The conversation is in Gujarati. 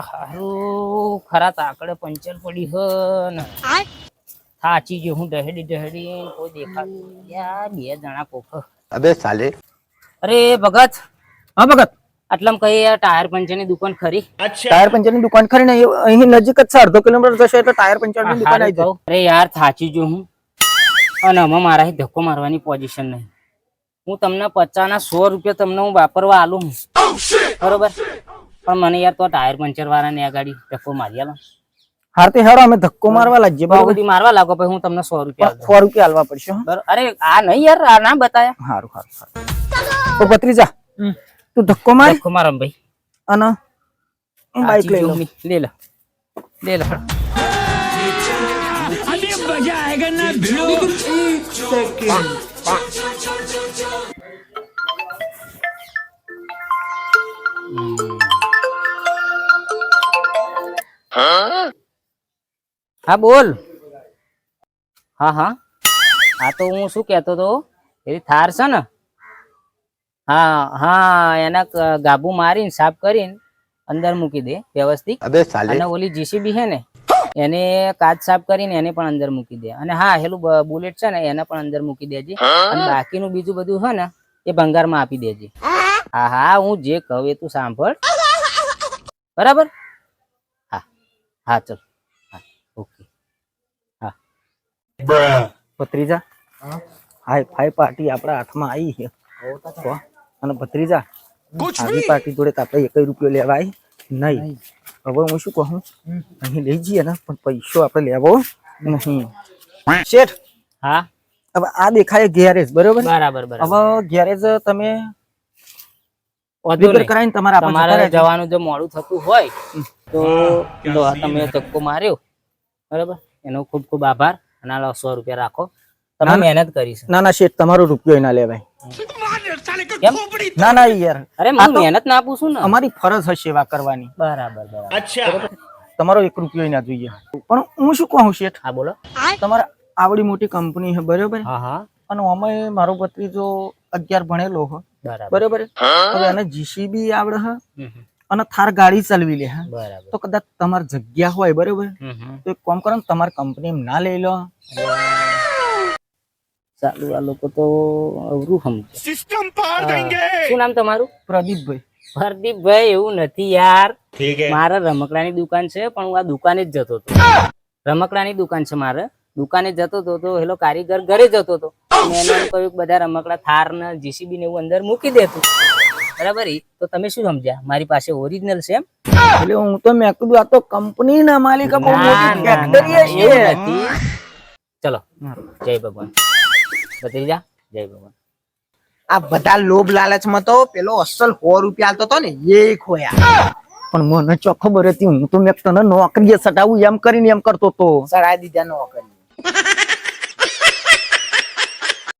હારું ખરા તાકડે પંચર પડી હ ને થાચી જો હું ડહેડી કોઈ દેખાતું યાર બે જણા કોક अबे साले અરે ભગત હા ભગત આટલામાં કઈ યાર ટાયર પંચર ની દુકાન ખરી ટાયર પંચર ની દુકાન ખરી ને અહીં નજીક જ છે, અડધો કિલોમીટર જશે એટલે ટાયર પંચર ની દુકાન આવી જાય. અરે યાર થાચી જો હું અને આમાં મારા ધક્કો મારવાની પોઝિશન નહીં. હું તમને 50 ના 100 રૂપિયા તમને હું વાપરવા આલું હું બરોબર, પણ મને યાર તો ટાયર પંચર વાળા ને આ ગાડી ધક્કો મારી આલો. હારતી હેડો અમે ધક્કો મારવા લાગીએ બરોબર. બધી મારવા લાગો પછી હું તમને 100 રૂપિયા આલું. 100 રૂપિયા આલવા પડશે હો. બરોબર. અરે આ નહીં યાર, આ ના બતાયા. હારું હારું હારું. તો ભત્રીજા તું ધક્કો માર ધક્કો મારો ભાઈ અને બાઈક લઈ લો. લે લો લે લો. હા બોલ. હા હા હા તો હું શું કેતો તો એની થાર છે ને, હા હા એના ગાબુ મારીને સાફ કરીને અંદર મૂકી દે વ્યવસ્થિત. अबे साले અને ઓલી જીસીબી છે ને એને કાચ સાફ કરીને એને પણ અંદર મૂકી દે. અને હા હેલું બુલેટ છે ને એને પણ અંદર મૂકી દેજે. અને બાકીનું બીજું બધું છે ને એ ભંગારમાં આપી દેજે. હા હા હું જે કહું એ તું સાંભળ બરાબર. હા હા ચલ હા ઓકે હા. ભત્રીજા હાય ફાઈ પાર્ટી આપણા હાથમાં આવી છે અને ભત્રીજા આવી પાર્ટી જોડે તો આપણે 1 રૂપિયો લેવાય નહીં. હવે હું શું કહું, અહીં લઈ જઈએ ને પણ પૈસો આપણે લેવો નહીં. શેઠ હા હવે આ દેખાય ગેરેજ બરોબર. બરાબર બરાબર. હવે ગેરેજ તમે વાંધો રિપેર નહીં. કરાવીને તમારે તમારે જવાનું જો મોડું થતું હોય તો લો આ તમે ધક્કો માર્યો બરાબર, એનો ખૂબ ખૂબ આભાર. અને આ લો 100 રૂપિયા રાખો, તમે મહેનત કરી છે. ના ના શેઠ તમારો રૂપિયો ના લેવાય. કેમ? ના ના યાર અરે હું મહેનત ના આપું છું ને. અમારી ફરજ છે સેવા કરવાની. બરાબર બરાબર. તમારો 1 રૂપિયો ના જોઈએ. પણ હું શું કહું શેઠ, હા બોલો. તમારે આવડી મોટી કંપની છે બરોબર, હા હા અને અમે મારો ભત્રીજો 11 ભણેલો છે બરાબર બરોબર. હવે એને જીસીબી આવડે છે હમ, હમ. અને થાર ગાડી ચલાવી લે છે. બરાબર. તો કદાચ તમારી જગ્યા હોય બરોબર હમ, હમ. તો એક કામ કરો ને તમારી કંપની ના લઈ લો. ચાલુ આ લોકો તો અવરું સમજે. શું નામ તમારું? પ્રદીપભાઈ. પ્રદીપભાઈ એવું નથી યાર, મારે રમકડાની દુકાન છે પણ હું આ દુકાને જ જતો હતો. રમકડાની દુકાન છે મારે, દુકાને જતો હતો તો હેલો કારીગર ઘરે જતો હતો. મેં એને એમ કહ્યું કે બધા રમકડા થાર ને જીસીબી ને એવું અંદર મૂકી દેતું બરાબર. તો તમે શું સમજ્યા મારી પાસે ઓરિજિનલ છે એમ? એટલે હું તો મેં કીધું આ તો કંપની ના માલિક બહુ મોટી ફેક્ટરી છે. એવું નથી. ચલો જય ભગવાન. ભત્રીજા જય ભગવાન. આ બધા લોભ લાલચમાં તો પેલો અસલ 100 રૂપિયા આલતો તો ને એ ખોયા. પણ મને ચો ખબર હતી, હું તો મેં તને નોકરીએ સટાવું એમ કરીને એમ કરતો તો. સડાઈ દીધા નો કરી.